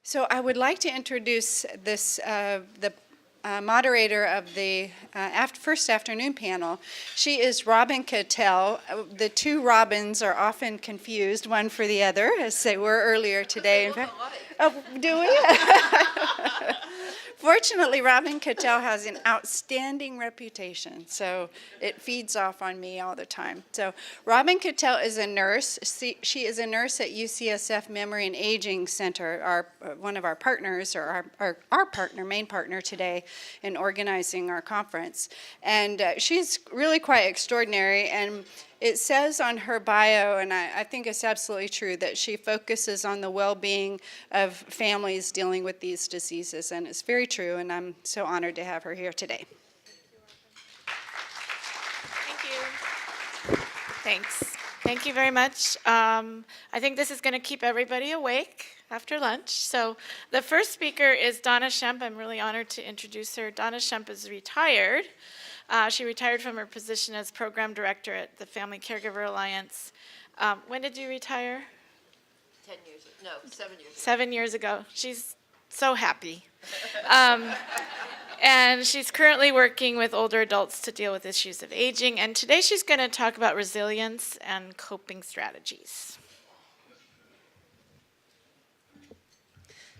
So I would like to introduce the moderator of the first afternoon panel. She is Robin Ketelle. The two Robins are often confused, one for the other, as they were earlier today. Oh, do we? Fortunately, Robin Ketelle has an outstanding reputation, so it feeds off on me all the time. So Robin Ketelle is a nurse. She is a nurse at UCSF Memory and Aging Center, one of our partners, or our partner, main partner today in organizing our conference. And she's really quite extraordinary, and it says on her bio, and I think it's absolutely true, that she focuses on the well-being of families dealing with these diseases, and it's very true, and I'm so honored to have her here today. Thank you. Thanks. Thank you very much. I think this is going to keep everybody awake after lunch. So the first speaker is Donna Schempp. I'm really honored to introduce her. Donna Schempp is retired. She retired from her position as program director at the Family Caregiver Alliance. When did you retire? 10 years ago. No, 7 years ago. 7 years ago. She's so happy. And she's currently working with older adults to deal with issues of aging. And today she's going to talk about resilience and coping strategies.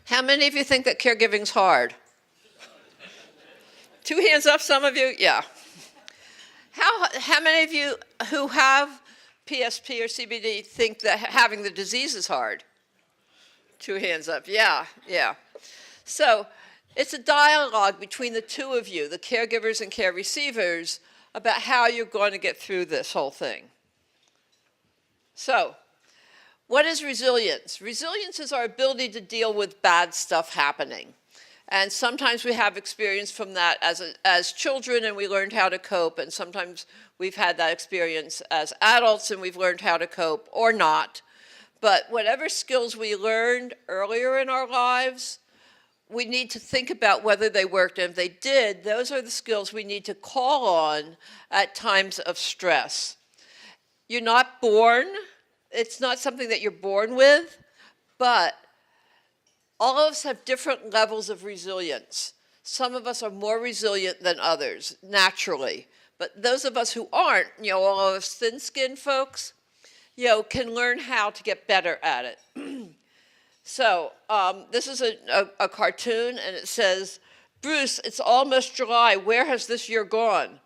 How many of you think that caregiving's hard? 2 hands up, some of you? Yeah. How many of you who have PSP or CBD think that having the disease is hard? 2 hands up. Yeah. So it's a dialogue between the two of you, the caregivers and care receivers, about how you're going to get through this whole thing. So, what is resilience? Resilience is our ability to deal with bad stuff happening. And sometimes we have experience from that as children, and we learned how to cope, and sometimes we've had that experience as adults and we've learned how to cope, or not. But whatever skills we learned earlier in our lives, we need to think about whether they worked, and if they did, those are the skills we need to call on at times of stress. You're not born, it's not something that you're born with, but all of us have different levels of resilience. Some of us are more resilient than others, naturally. But those of us who aren't, all of us thin-skinned folks, can learn how to get better at it. So this is a cartoon, and it says, "Bruce, it's almost July. Where has this year gone?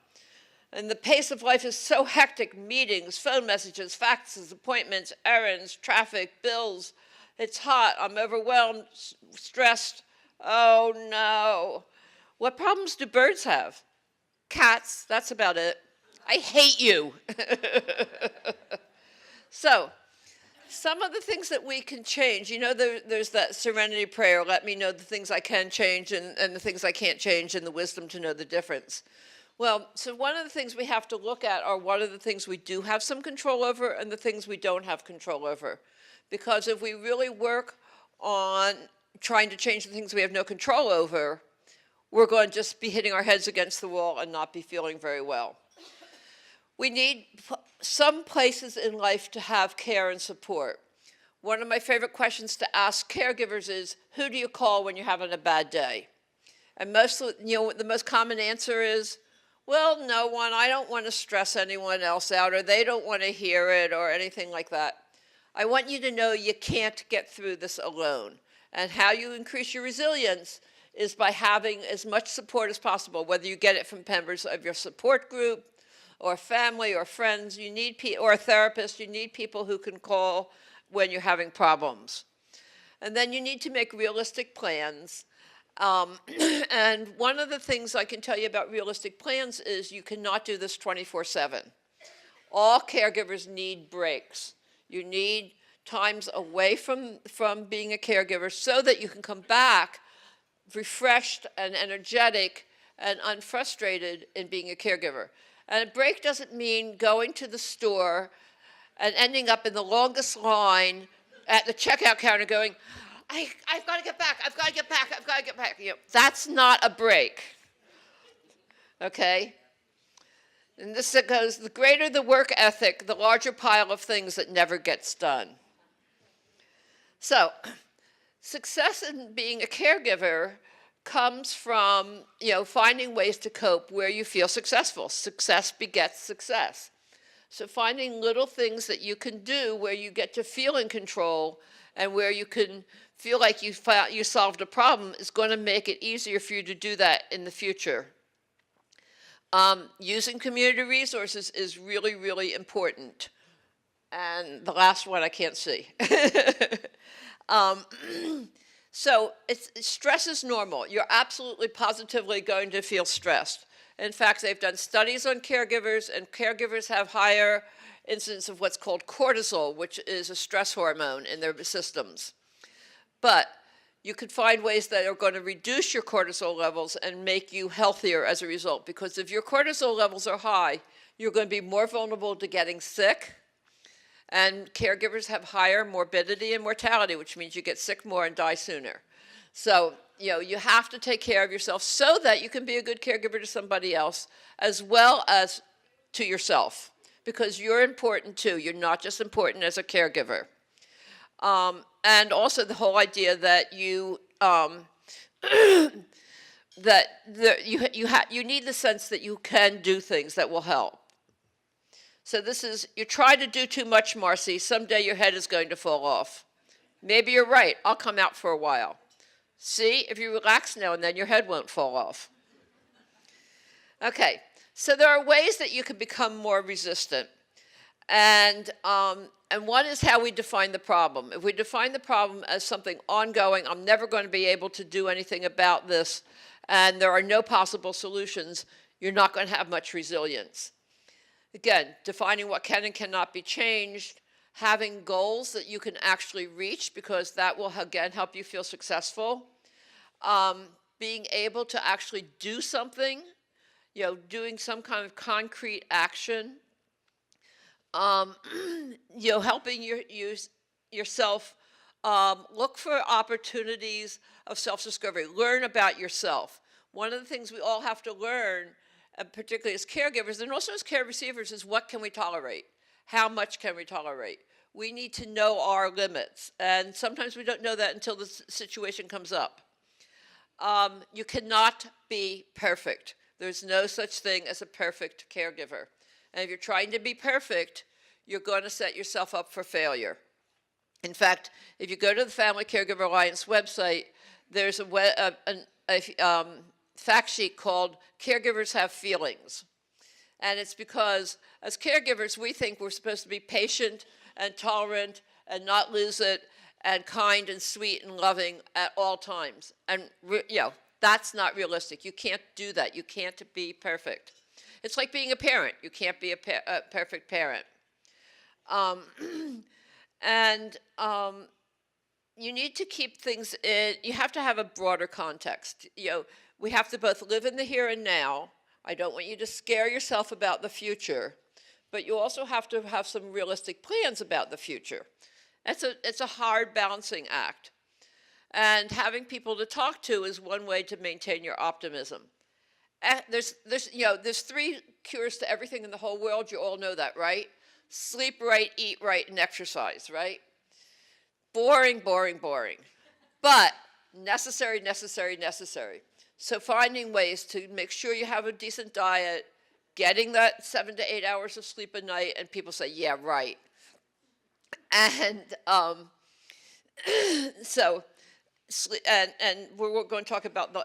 And the pace of life is so hectic. Meetings, phone messages, faxes, appointments, errands, traffic, bills. It's hot. I'm overwhelmed, stressed. Oh, no. What problems do birds have? Cats. That's about it. I hate you." So, some of the things that we can change, there's that serenity prayer, let me know the things I can change and the things I can't change, and the wisdom to know the difference. Well, so one of the things we have to look at are what are the things we do have some control over and the things we don't have control over. Because if we really work on trying to change the things we have no control over, we're going to just be hitting our heads against the wall and not be feeling very well. We need some places in life to have care and support. One of my favorite questions to ask caregivers is, who do you call when you're having a bad day? And the most common answer is, well, no one. I don't want to stress anyone else out, or they don't want to hear it, or anything like that. I want you to know you can't get through this alone. And how you increase your resilience is by having as much support as possible, whether you get it from members of your support group, or family, or friends, or a therapist. You need people who can call when you're having problems. And then you need to make realistic plans. And one of the things I can tell you about realistic plans is you cannot do this 24/7. All caregivers need breaks. You need times away from being a caregiver so that you can come back refreshed and energetic and unfrustrated in being a caregiver. And a break doesn't mean going to the store and ending up in the longest line at the checkout counter going, I've got to get back, I've got to get back, I've got to get back. That's not a break, okay? And this goes, the greater the work ethic, the larger pile of things that never gets done. So Success in being a caregiver comes from, finding ways to cope where you feel successful. Success begets success. So finding little things that you can do where you get to feel in control and where you can feel like you solved a problem is going to make it easier for you to do that in the future. Using community resources is really, really important. And the last one I can't see. So stress is normal. You're absolutely positively going to feel stressed. In fact, they've done studies on caregivers, and caregivers have higher incidence of what's called cortisol, which is a stress hormone in their systems. But you could find ways that are going to reduce your cortisol levels and make you healthier as a result. Because if your cortisol levels are high, you're going to be more vulnerable to getting sick. And caregivers have higher morbidity and mortality, which means you get sick more and die sooner. So, you have to take care of yourself so that you can be a good caregiver to somebody else as well as to yourself, because you're important too. You're not just important as a caregiver. And also the whole idea that you need the sense that you can do things that will help. So this is, you try to do too much, Marcy, someday your head is going to fall off. Maybe you're right, I'll come out for a while. See, if you relax now and then, your head won't fall off. Okay, so there are ways that you can become more resistant. And one is how we define the problem. If we define the problem as something ongoing, I'm never going to be able to do anything about this, and there are no possible solutions, you're not going to have much resilience. Again, defining what can and cannot be changed, having goals that you can actually reach, because that will, again, help you feel successful. Being able to actually do something, doing some kind of concrete action. Helping yourself look for opportunities of self-discovery. Learn about yourself. One of the things we all have to learn, particularly as caregivers and also as care receivers, is what can we tolerate? How much can we tolerate? We need to know our limits, and sometimes we don't know that until the situation comes up. You cannot be perfect. There's no such thing as a perfect caregiver. And if you're trying to be perfect, you're going to set yourself up for failure. In fact, if you go to the Family Caregiver Alliance website, there's a fact sheet called Caregivers Have Feelings. And it's because as caregivers, we think we're supposed to be patient and tolerant and not lose it and kind and sweet and loving at all times. And, that's not realistic. You can't do that. You can't be perfect. It's like being a parent. You can't be a perfect parent. You need to keep things in, you have to have a broader context. We have to both live in the here and now. I don't want you to scare yourself about the future, but you also have to have some realistic plans about the future. It's a hard balancing act. And having people to talk to is one way to maintain your optimism. There's 3 cures to everything in the whole world. You all know that, right? Sleep right, eat right, and exercise, right? Boring, boring, boring. But necessary, necessary, necessary. So finding ways to make sure you have a decent diet, getting that 7 to 8 hours of sleep a night, and people say, yeah, right. And so, and we're going to talk about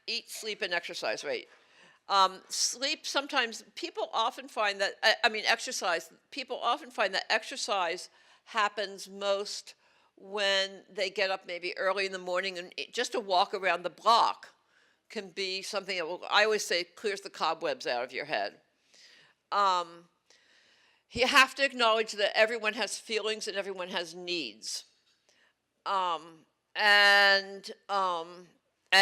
eat, sleep, and exercise, right? Sleep, sometimes people often find that, exercise, people often find that exercise happens most when they get up maybe early in the morning, and just a walk around the block can be something that I always say clears the cobwebs out of your head. You have to acknowledge that everyone has feelings and everyone has needs. And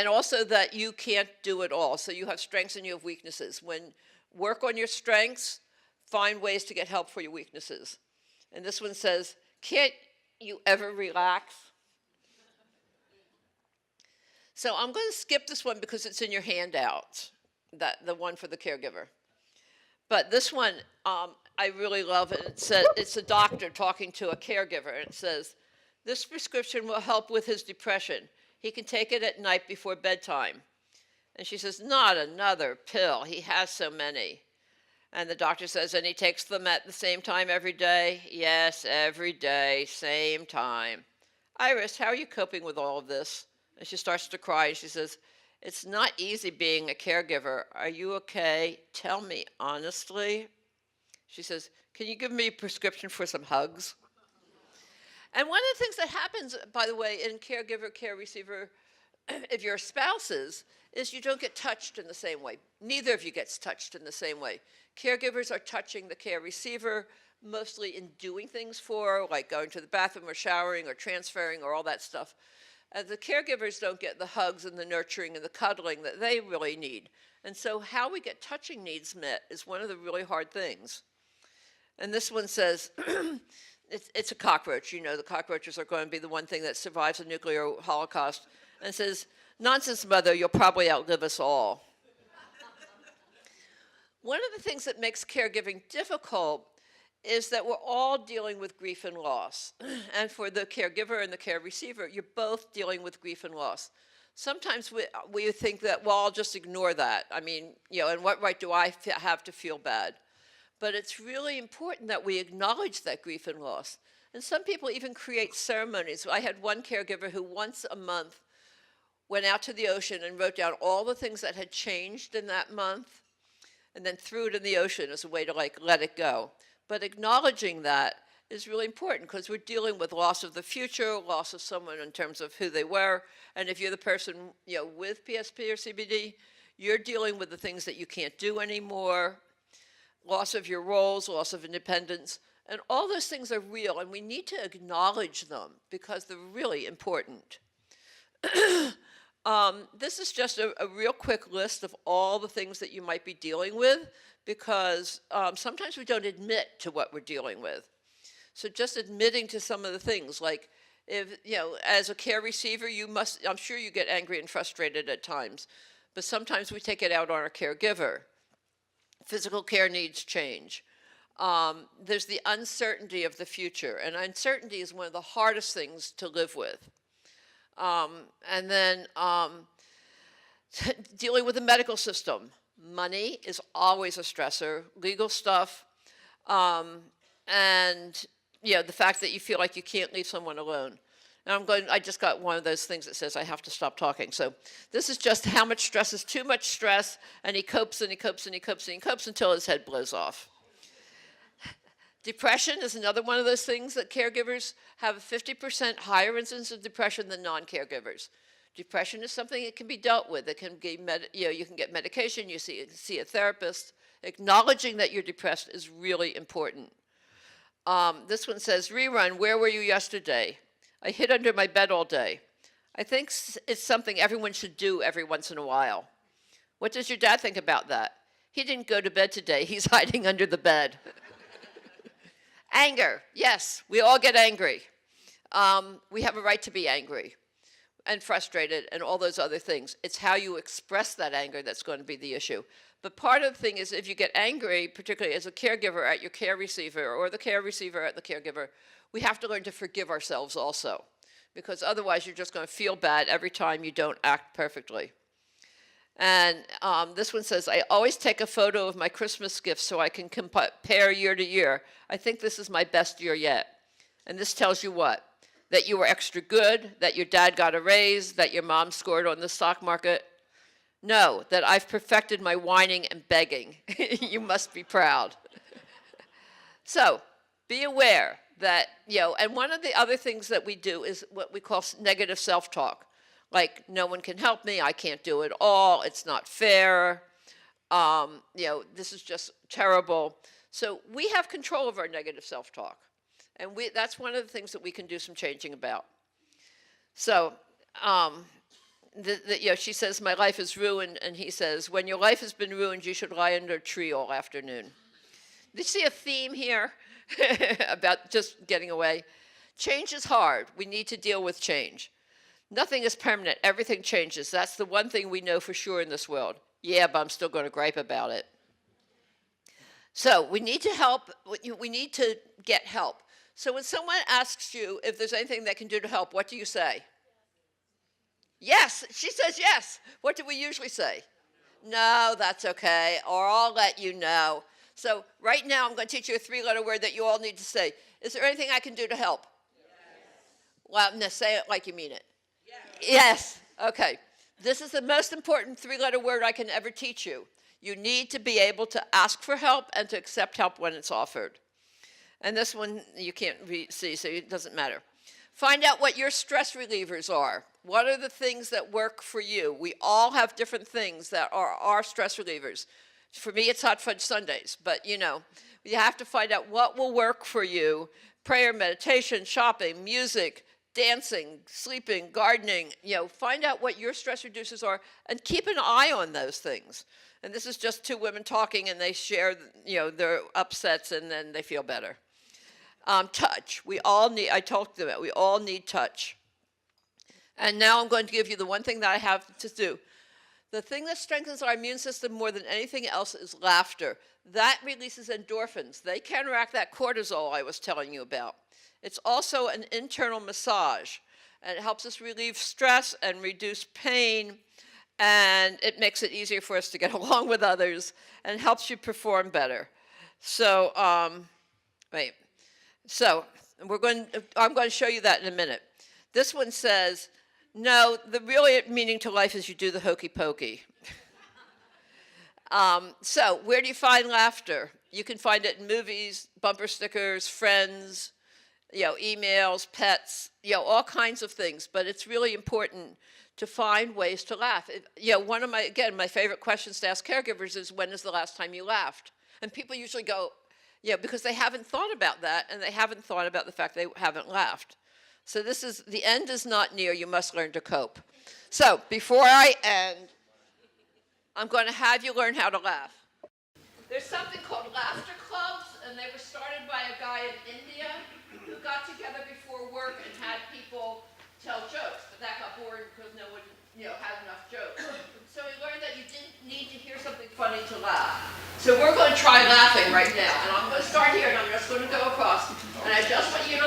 also that you can't do it all. So you have strengths and you have weaknesses. Work on your strengths, find ways to get help for your weaknesses. And this one says, can't you ever relax? So I'm going to skip this one because it's in your handout, the one for the caregiver. But this one I really love, and it says, it's a doctor talking to a caregiver, and it says, This prescription will help with his depression. He can take it at night before bedtime. And she says, not another pill. He has so many. And the doctor says, and he takes them at the same time every day? Yes, every day, same time. Iris, how are you coping with all of this? And she starts to cry. And she says, it's not easy being a caregiver. Are you okay? Tell me honestly. She says, can you give me a prescription for some hugs? And one of the things that happens, by the way, in caregiver, care receiver, if you're spouses, is you don't get touched in the same way. Neither of you gets touched in the same way. Caregivers are touching the care receiver, mostly in doing things for, like going to the bathroom or showering or transferring or all that stuff. And the caregivers don't get the hugs and the nurturing and the cuddling that they really need. And so how we get touching needs met is one of the really hard things. And this one says, it's a cockroach. You know, the cockroaches are going to be the one thing that survives a nuclear holocaust. And it says, nonsense, mother, you'll probably outlive us all. One of the things that makes caregiving difficult is that we're all dealing with grief and loss. And for the caregiver and the care receiver, you're both dealing with grief and loss. Sometimes we think that, well, I'll just ignore that. I mean, you know, and what right do I have to feel bad? But it's really important that we acknowledge that grief and loss. And some people even create ceremonies. I had one caregiver who once a month went out to the ocean and wrote down all the things that had changed in that month and then threw it in the ocean as a way to like let it go. But acknowledging that is really important because we're dealing with loss of the future, loss of someone in terms of who they were. And if you're the person, you know, with PSP or CBD, you're dealing with the things that you can't do anymore, loss of your roles, loss of independence, and all those things are real, and we need to acknowledge them because they're really important. This is just a real quick list of all the things that you might be dealing with because sometimes we don't admit to what we're dealing with. So just admitting to some of the things, like if, you know, as a care receiver, I'm sure you get angry and frustrated at times, but sometimes we take it out on our caregiver. Physical care needs change. There's the uncertainty of the future, and uncertainty is one of the hardest things to live with. And then dealing with the medical system. Money is always a stressor, legal stuff, and you know, the fact that you feel like you can't leave someone alone. And I just got one of those things that says I have to stop talking. So this is just how much stress is too much stress, and he copes and he copes and he copes and he copes until his head blows off. Depression is another one of those things that caregivers have a 50% higher incidence of depression than non-caregivers. Depression is something that can be dealt with. It can be, you can get medication, you see a therapist. Acknowledging that you're depressed is really important. This one says, rerun, where were you yesterday? I hid under my bed all day. I think it's something everyone should do every once in a while. What does your dad think about that? He didn't go to bed today. He's hiding under the bed. Anger. Yes, we all get angry. We have a right to be angry and frustrated and all those other things. It's how you express that anger that's going to be the issue. But part of the thing is if you get angry, particularly as a caregiver at your care receiver or the care receiver at the caregiver, we have to learn to forgive ourselves also, because otherwise you're just going to feel bad every time you don't act perfectly. And this one says, I always take a photo of my Christmas gifts so I can compare year to year. I think this is my best year yet. And this tells you what? That you were extra good, that your dad got a raise, that your mom scored on the stock market. No, that I've perfected my whining and begging. You must be proud. So be aware that, you know, and one of the other things that we do is what we call negative self-talk. Like, no one can help me, I can't do it all, it's not fair, you know, this is just terrible. So we have control of our negative self-talk. And that's one of the things that we can do some changing about. So, you know, she says, my life is ruined, and he says, when your life has been ruined, you should lie under a tree all afternoon. Do you see a theme here about just getting away? Change is hard. We need to deal with change. Nothing is permanent. Everything changes. That's the one thing we know for sure in this world. Yeah, but I'm still going to gripe about it. So we need to help. We need to get help. So when someone asks you if there's anything they can do to help, what do you say? Yes. She says yes. What do we usually say? No, that's okay, or I'll let you know. So right now I'm going to teach you a 3-letter word that you all need to say. Is there anything I can do to help? Yes. Well, now say it like you mean it. Yes. Yes. Okay. This is the most important 3-letter word I can ever teach you. You need to be able to ask for help and to accept help when it's offered. And this one you can't see, so it doesn't matter. Find out what your stress relievers are. What are the things that work for you? We all have different things that are our stress relievers. For me, it's hot fudge sundaes, but you have to find out what will work for you. Prayer, meditation, shopping, music, dancing, sleeping, gardening. Find out what your stress reducers are and keep an eye on those things. And this is just 2 women talking, and they share, their upsets, and then they feel better. Touch. I talked about, we all need touch. And now I'm going to give you the one thing that I have to do. The thing that strengthens our immune system more than anything else is laughter. That releases endorphins. They counteract that cortisol I was telling you about. It's also an internal massage, and it helps us relieve stress and reduce pain, and it makes it easier for us to get along with others, and helps you perform better. So, So I'm going to show you that in a minute. This one says, no, the real meaning to life is you do the hokey pokey. So where do you find laughter? You can find it in movies, bumper stickers, friends, emails, pets, all kinds of things. But it's really important to find ways to laugh. One of my favorite questions to ask caregivers is, when is the last time you laughed? And people usually go, because they haven't thought about that, and they haven't thought about the fact they haven't laughed. So the end is not near. You must learn to cope. So before I end, I'm going to have you learn how to laugh. There's something called laughter clubs, and they were started by a guy in India who got together before work and had people tell jokes, but that got boring because no one had enough jokes. So we learned that you didn't need to hear something funny to laugh. So we're going to try laughing right now, and I'm going to start here, and I'm just going to go across, and I just want you to